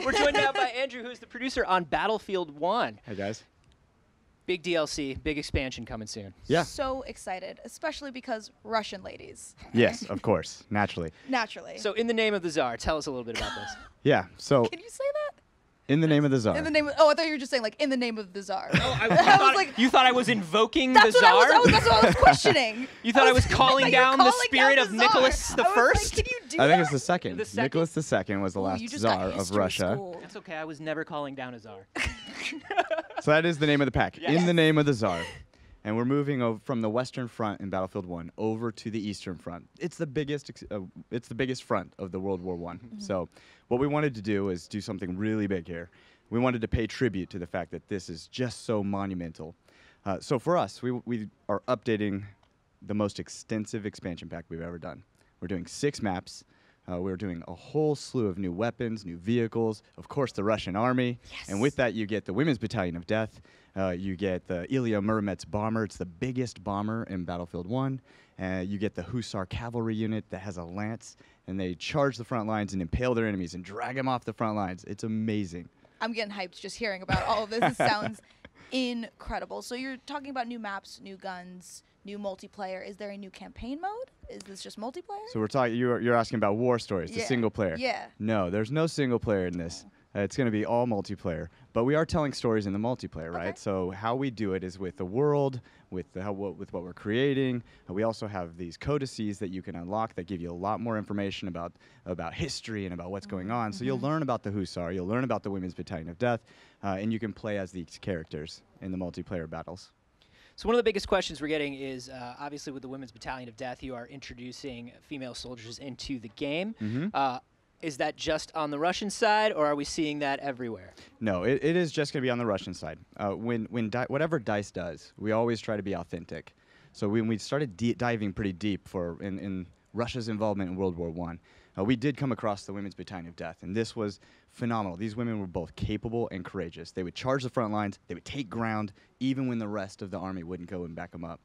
We're joined now by Andrew, who's the producer on Battlefield 1. Hey, guys. Big DLC, big expansion coming soon. Yeah. So excited, especially because Russian ladies. Yes, of course, naturally. Naturally. So in the name of the Tsar, tell us a little bit about this. Yeah, so Can you say that? in the name of the Tsar. In the name of, oh, I thought you were just saying like in the name of the Tsar. Oh, I was like, you thought I was invoking that's the what Tsar? that's what I was questioning. You thought I was calling down the spirit of Tsar. Nicholas the I was First? like, can you do I think that? it's the second. The second? Nicholas II was the Ooh, last you just got Tsar of history Russia. schooled. That's okay, I was never calling down a Tsar. So that is the name of the pack. Yes. In the name of the Tsar. And we're moving over from the Western Front in Battlefield 1 over to the Eastern Front. It's the biggest front of the World War I. So what we wanted to do is do something really big here. We wanted to pay tribute to the fact that this is just so monumental. So for us, we are updating the most extensive expansion pack we've ever done. We're doing 6 maps. We're doing a whole slew of new weapons, new vehicles, of course the Russian army. Yes. And with that you get the Women's Battalion of Death. You get the Ilya Muromets bomber. It's the biggest bomber in Battlefield 1. You get the Hussar cavalry unit that has a lance, and they charge the front lines and impale their enemies and drag them off the front lines. It's amazing. I'm getting hyped just hearing about all of this. It sounds incredible. So you're talking about new maps, new guns, new multiplayer. Is there a new campaign mode? Is this just multiplayer? So we're talking. You're asking about war stories, the Yeah. single player. Yeah. No, there's no single player in this. It's going to be all multiplayer. But we are telling stories in the multiplayer, right? Okay. So how we do it is with the world, with with what we're creating. We also have these codices that you can unlock that give you a lot more information about history and about what's going on. So you'll learn about the Hussar, you'll learn about the Women's Battalion of Death, and you can play as these characters in the multiplayer battles. So one of the biggest questions we're getting is, obviously with the Women's Battalion of Death, you are introducing female soldiers into the game. Is that just on the Russian side, or are we seeing that everywhere? No, it is just going to be on the Russian side. Whatever DICE does, we always try to be authentic. So when we started diving pretty deep in Russia's involvement in World War I, we did come across the Women's Battalion of Death, and this was phenomenal. These women were both capable and courageous. They would charge the front lines, they would take ground, even when the rest of the army wouldn't go and back them up.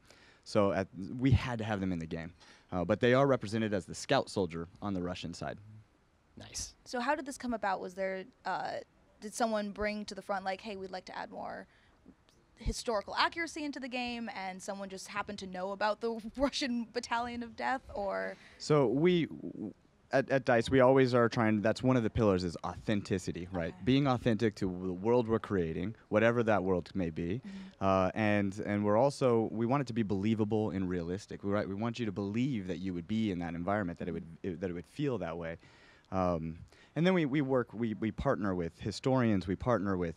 So we had to have them in the game. But they are represented as the scout soldier on the Russian side. Nice. So how did this come about? Was there, did someone bring to the front like, hey, we'd like to add more historical accuracy into the game, and someone just happened to know about the Russian Battalion of Death, or? So at DICE, we always are trying, that's one of the pillars is authenticity, right? Being authentic to the world we're creating, whatever that world may be. And we want it to be believable and realistic. We want you to believe that you would be in that environment, that it would feel that way. And then we partner with historians, we partner with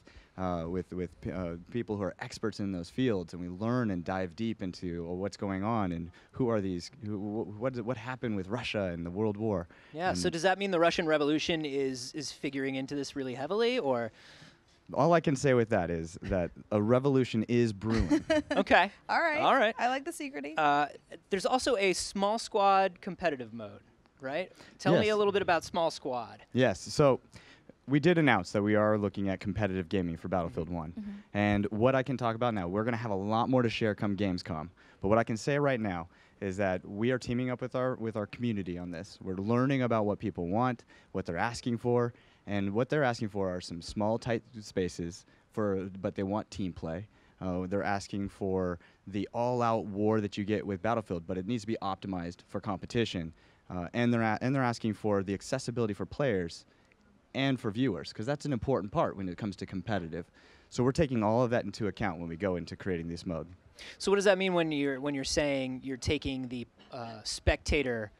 people who are experts in those fields, and we learn and dive deep into what's going on and who are these, what happened with Russia and the World War. Yeah, and so does that mean the Russian Revolution is figuring into this really heavily, or? All I can say with that is that a revolution is brewing. Okay. All right. All right. I like the secrecy. There's also a small squad competitive mode, right? Tell me Yes. a little bit about small squad. Yes, so we did announce that we are looking at competitive gaming for Battlefield 1. And what I can talk about now, we're going to have a lot more to share come Gamescom. But what I can say right now is that we are teaming up with our community on this. We're learning about what people want, what they're asking for, and what they're asking for are some small, tight spaces, but they want team play. They're asking for the all-out war that you get with Battlefield, but it needs to be optimized for competition. And they're asking for the accessibility for players and for viewers, because that's an important part when it comes to competitive. So we're taking all of that into account when we go into creating this mode. So what does that mean when you're saying you're taking the spectator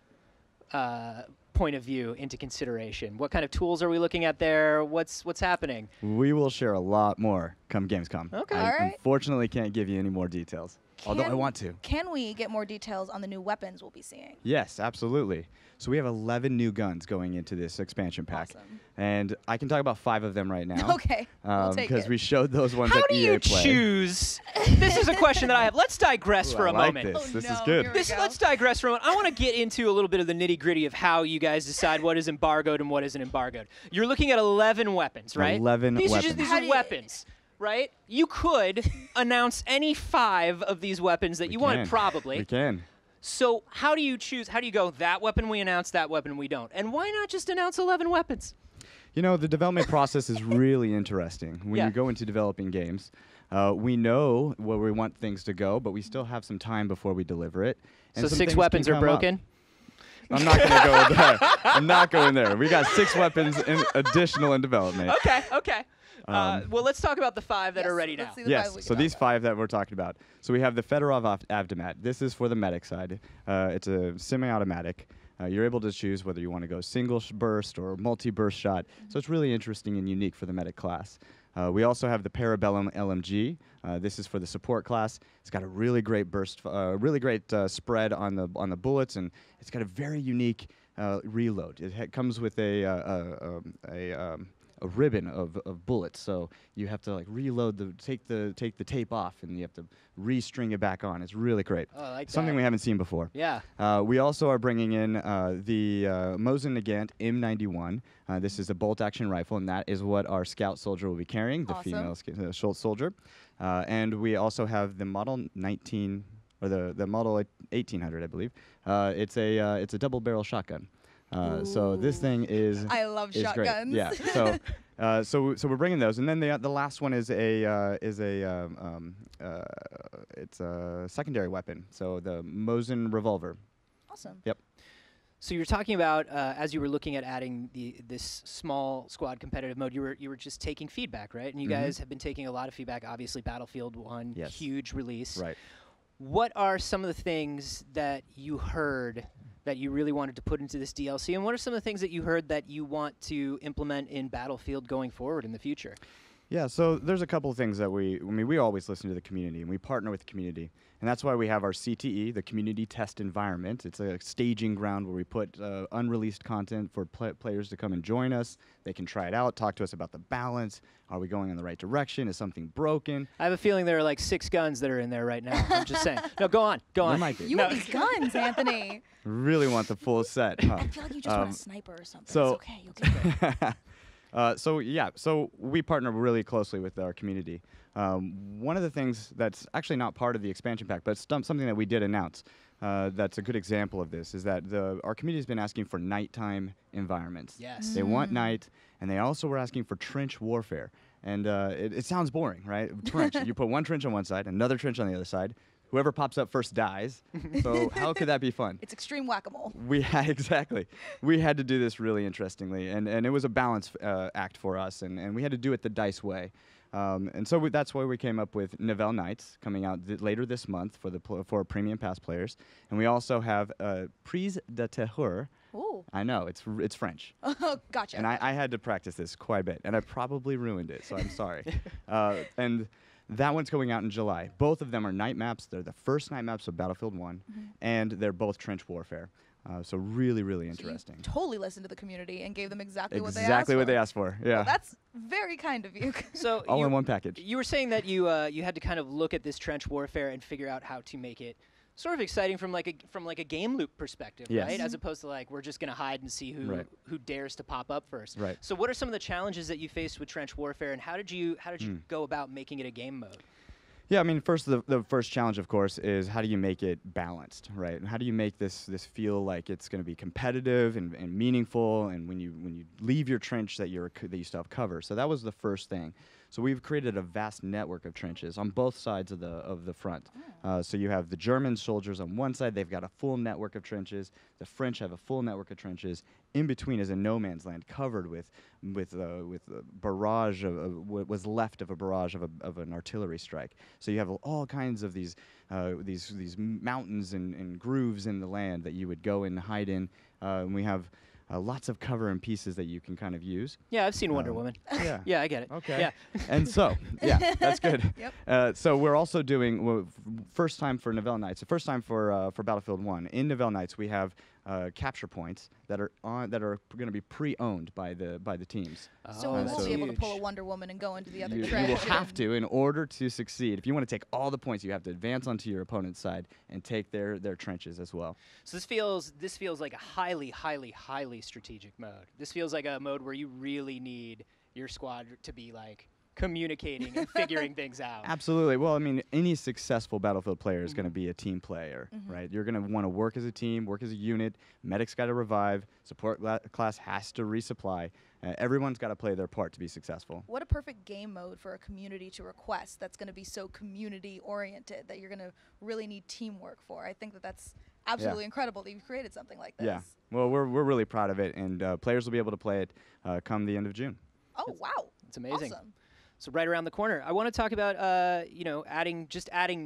point of view into consideration? What kind of tools are we looking at there? What's happening? We will share a lot more come Gamescom. Okay. I All right. unfortunately can't give you any more details, although I want to. Can we get more details on the new weapons we'll be seeing? Yes, absolutely. So we have 11 new guns going into this expansion pack. Awesome. And I can talk about 5 of them right now. Okay, we'll take because it. we showed those ones How at do EA you Play. choose? This is a question that I have. Let's digress Ooh, for I a like moment. This. Oh, This is no, good. here we go. Let's digress for a moment. I want to get into a little bit of the nitty-gritty of how you guys decide what is embargoed and what isn't embargoed. You're looking at 11 weapons, right? 11 these weapons. Are these How are do you- weapons, right? You could announce any 5 of these weapons that you want, probably. We can. So how do you choose? How do you go, that weapon we announce, that weapon we don't? And why not just announce 11 weapons? You know, the development process is really interesting. When Yeah. you go into developing games, we know where we want things to go, but we still have some time before we deliver it. And So some 6 things weapons can are come up. broken? I'm not going to go there. I'm not going there. We got 6 weapons additional in development. Okay, okay. Well, let's talk about the 5 that are ready now. let's see the 5 Yes, we so can these talk about. 5 that we're talking about. So we have the Fedorov Avtomat. This is for the medic side. It's a semi-automatic. You're able to choose whether you want to go single burst or multi-burst shot. So it's really interesting and unique for the medic class. We also have the Parabellum LMG. This is for the support class. It's got a really great burst, really great spread on the bullets, and it's got a very unique reload. It comes with a ribbon of bullets, so you have to like reload take the tape off, and you have to restring it back on. It's really great. Oh, I like Something that. we haven't seen before. Yeah. We also are bringing in the Mosin Nagant M91. This is a bolt-action rifle, and that is what our scout soldier will be carrying, the Awesome. female soldier. And we also have the Model 19, or the Model 1800, I believe. It's a double-barrel shotgun. So this thing is I love is great. shotguns. Yeah. So we're bringing those, and then the last one is it's a secondary weapon. So the Mosin revolver. Awesome. Yep. So you were talking about as you were looking at adding this small squad competitive mode, you were just taking feedback, right? And you guys have been taking a lot of feedback. Obviously, Battlefield 1, Yes. huge release. Right. What are some of the things that you heard that you really wanted to put into this DLC, and what are some of the things that you heard that you want to implement in Battlefield going forward in the future? Yeah, so there's a couple of things that we always listen to the community, and we partner with the community. And that's why we have our CTE, the Community Test Environment. It's a staging ground where we put unreleased content for players to come and join us. They can try it out, talk to us about the balance. Are we going in the right direction? Is something broken? I have a feeling there are like 6 guns that are in there right now. I'm just saying. No, go on. Go There on. might be. You and these guns, Anthony. Really want the full set, huh? I feel like you just want a sniper or something. so- It's okay. You'll get it. So we partner really closely with our community. One of the things that's actually not part of the expansion pack, but something that we did announce that's a good example of this is that our community has been asking for nighttime environments. Yes. They want night, and they also were asking for trench warfare. And it sounds boring, right? Trench. You put one trench on one side, another trench on the other side. Whoever pops up first dies. So how could that be fun? It's extreme whack-a-mole. Exactly. We had to do this really interestingly, and it was a balance act for us, and we had to do it the DICE way. And so that's why we came up with Nivelle Nights coming out later this month for Premium Pass players, and we also have Prise de Terreur. Ooh. I know it's French, Oh, gotcha. and I had to practice this quite a bit, and I probably ruined it, so I'm sorry. And that one's going out in July. Both of them are night maps. They're the first night maps of Battlefield 1, and they're both trench warfare. So really, really So you interesting. totally listened to the community and gave them exactly what they asked Exactly what for. they asked for. Yeah. Well, that's very kind of you. So All you, in one package. you were saying that you had to kind of look at this trench warfare and figure out how to make it sort of exciting from like a game loop perspective, Yes. right? As opposed to like we're just gonna hide and see Right. who dares to pop up first. Right. So what are some of the challenges that you faced with trench warfare, and how did you go about making it a game mode? Yeah, I mean, the first challenge, of course, is how do you make it balanced, right? And how do you make this feel like it's going to be competitive and meaningful, and when you leave your trench that you still have cover. So that was the first thing. So we've created a vast network of trenches on both sides of the front. So you have the German soldiers on one side; they've got a full network of trenches. The French have a full network of trenches. In between is a no man's land covered with a barrage of what was left of a barrage of an artillery strike. So you have all kinds of these mountains and grooves in the land that you would go and hide in. And we have lots of cover and pieces that you can kind of use. Yeah, I've seen Wonder Woman. Yeah. Yeah, I get it. Okay. Yeah. And so, yeah, that's good. Yep. So we're also doing first time for Nivelle Nights. The first time for Battlefield 1 in Nivelle Nights, we have capture points that are going to be pre-owned by the teams. So we And won't so be able to huge. pull a Wonder Woman and go into the other You trench. will have to, in order to succeed. If you want to take all the points, you have to advance onto your opponent's side and take their trenches as well. So this feels like a highly strategic mode. This feels like a mode where you really need your squad to be like communicating and figuring things out. Absolutely. Well, I mean, any successful Battlefield player is going to be a team player, right? You're going to want to work as a team, work as a unit. Medics got to revive. Support class has to resupply. Everyone's got to play their part to be successful. What a perfect game mode for a community to request that's going to be so community-oriented that you're going to really need teamwork for. I think that that's absolutely incredible that you've created something like this. Yeah. Well, we're really proud of it, and players will be able to play it come the end of June. Oh, wow. It's amazing. Awesome. So right around the corner, I want to talk about adding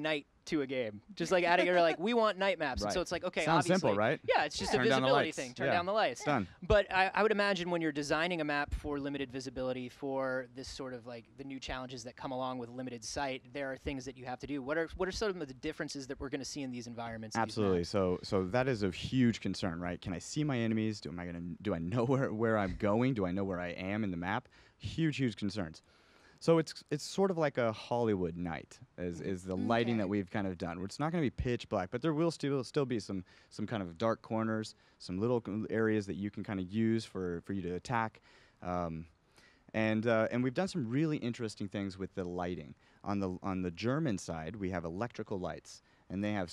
night to a game, just like adding or like we want night maps. Right. And so it's like, okay, sounds obviously, simple, right? Yeah, it's just a Turn down the visibility lights. thing. Turn down the lights. Done. But I would imagine when you're designing a map for limited visibility, for this sort of like the new challenges that come along with limited sight, there are things that you have to do. What are some of the differences that we're going to see in these environments? Absolutely. So that is a huge concern, right? Can I see my enemies? Do I know where I'm going? Do I know where I am in the map? Huge concerns. So it's sort of like a Hollywood night is the lighting that we've kind of done. It's not going to be pitch black, but there will still be some kind of dark corners, some little areas that you can kind of use for you to attack. And we've done some really interesting things with the lighting. On the German side, we have electrical lights, and they have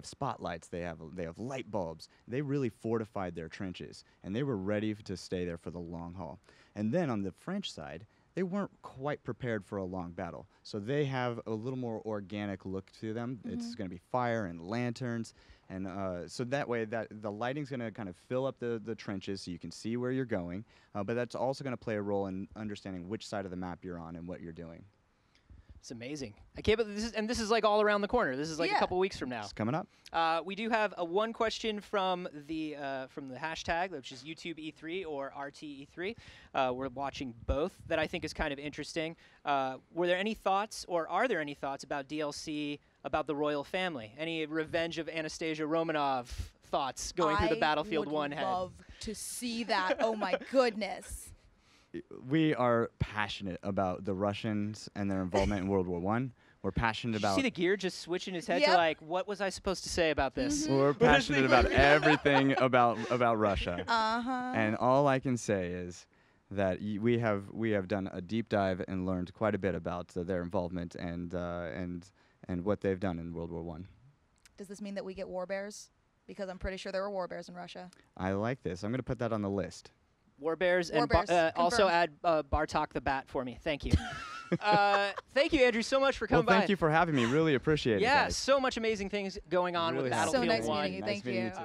spotlights. They have light bulbs. They really fortified their trenches, and they were ready to stay there for the long haul. And then on the French side, they weren't quite prepared for a long battle. So they have a little more organic look to them. It's going to be fire and lanterns. And so that way the lighting's going to kind of fill up the trenches so you can see where you're going. But that's also going to play a role in understanding which side of the map you're on and what you're doing. It's amazing. I can't believe this is like all around the corner. This is like a couple weeks from now. It's coming up. We do have one question from the hashtag, which is YouTube E3 or RT E3. We're watching both that I think is kind of interesting. Were there any thoughts, or are there any thoughts about DLC about the royal family? Any Revenge of Anastasia Romanov thoughts going through the Battlefield 1 head? I would love to see that. Oh my goodness. We are passionate about the Russians and their involvement in World War I. We're passionate about... Did you see the gear just switch in his head to like, what was I supposed to say about this? We're passionate about everything about Russia. And all I can say is that we have done a deep dive and learned quite a bit about their involvement and what they've done in World War I. Does this mean that we get war bears? Because I'm pretty sure there were war bears in Russia. I like this. I'm going to put that on the list. War Bears, War Bears, also add Bartok the Bat for me. Thank you. Thank you, Andrew, so much for coming by. Thank you for having me. Really appreciate it. Yeah, guys. so much amazing things going on with Battlefield 1. So nice meeting you. Thank you. Too.